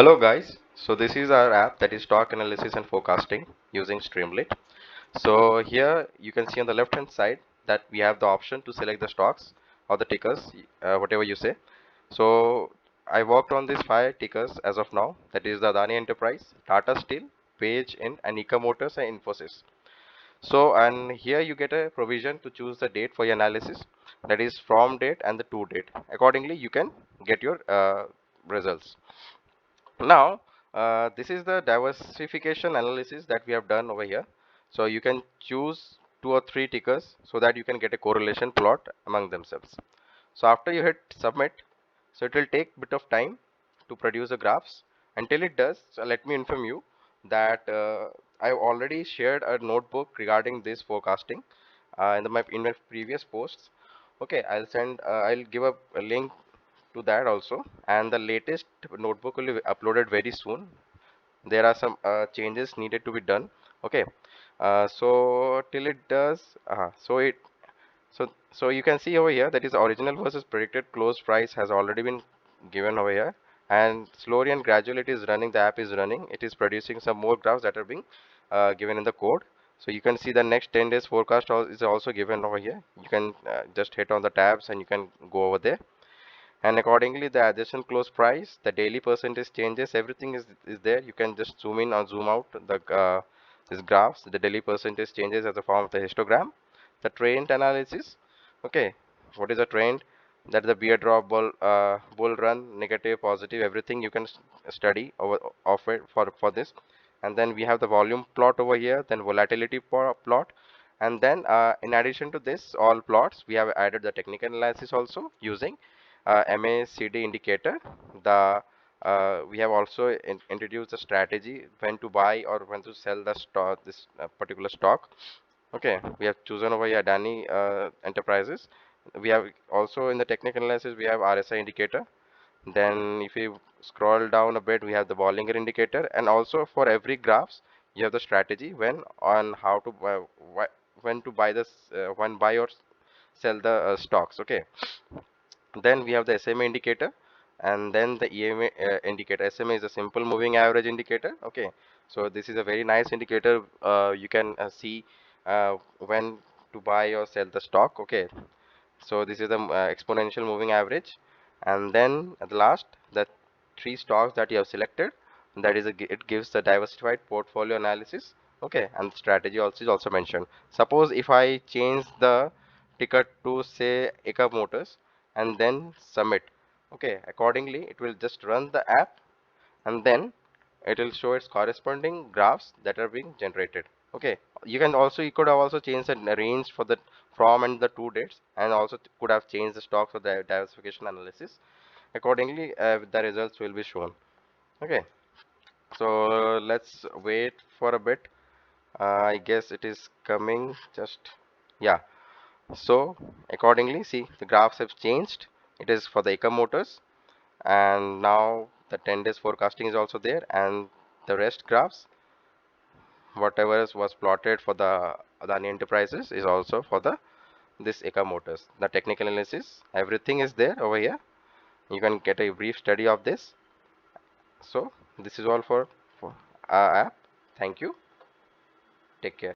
Hello guys, so this is our app that is stock analysis and forecasting using Streamlit. So here you can see on the left hand side that we have the option to select the stocks or the tickers, whatever you say. So I worked on these 5 tickers as of now, that is the Adani Enterprise, Tata Steel, Page In and Nika Motors and Infosys. So and here you get a provision to choose the date for your analysis, that is from date and the to date. Accordingly you can get your results. Now, this is the diversification analysis that we have done over here. So you can choose 2 or 3 tickers so that you can get a correlation plot among themselves. So after you hit submit, so it will take bit of time to produce the graphs. Until it does, so let me inform you that I've already shared a notebook regarding this forecasting in my previous posts. Okay, I'll give a link to that also, and the latest notebook will be uploaded very soon. There are some changes needed to be done. Okay, so till it does, so you can see over here that is original versus predicted close price has already been given over here, and slowly and gradually it is running. The app is running. It is producing some more graphs that are being given in the code. So you can see the next 10 days forecast is also given over here. You can just hit on the tabs and you can go over there, and accordingly the adjacent close price, the daily percentage changes, everything is there. You can just zoom in or zoom out the this graphs. The daily percentage changes as a form of the histogram, the trend analysis. Okay, what is a trend? That the bear drop, bull run, negative, positive, everything you can study over of it for this. And then we have the volume plot over here, then volatility plot, and then in addition to this all plots, we have added the technical analysis also using MACD indicator. The We have also introduced a strategy when to buy or when to sell the stock, this particular stock. Okay, we have chosen over here Adani Enterprises. We have also in the technical analysis we have RSI indicator. Then if you scroll down a bit, we have the Bollinger indicator, and also for every graphs you have the strategy when on how to when to buy this when buy or sell the stocks. Okay, then we have the SMA indicator, and then the EMA indicator. SMA is a simple moving average indicator. Okay, so this is a very nice indicator. You can see when to buy or sell the stock. Okay, so this is the exponential moving average, and then at the last, the 3 stocks that you have selected, that is it gives the diversified portfolio analysis. Okay, and strategy also is also mentioned. Suppose if I change the ticker to say Eka Motors and then submit, okay, accordingly it will just run the app, and then it will show its corresponding graphs that are being generated. Okay, you could have also changed the range for the from and the to dates, and also could have changed the stock for the diversification analysis. Accordingly the results will be shown. Okay, so let's wait for a bit. I guess it is coming just, yeah. So accordingly, see, the graphs have changed. It is for the Eka Motors, and now the 10 days forecasting is also there, and the rest graphs, whatever was plotted for the Adani Enterprises, is also for the this Eka Motors. The technical analysis, everything is there over here. You can get a brief study of this. So this is all for our app. Thank you. Take care.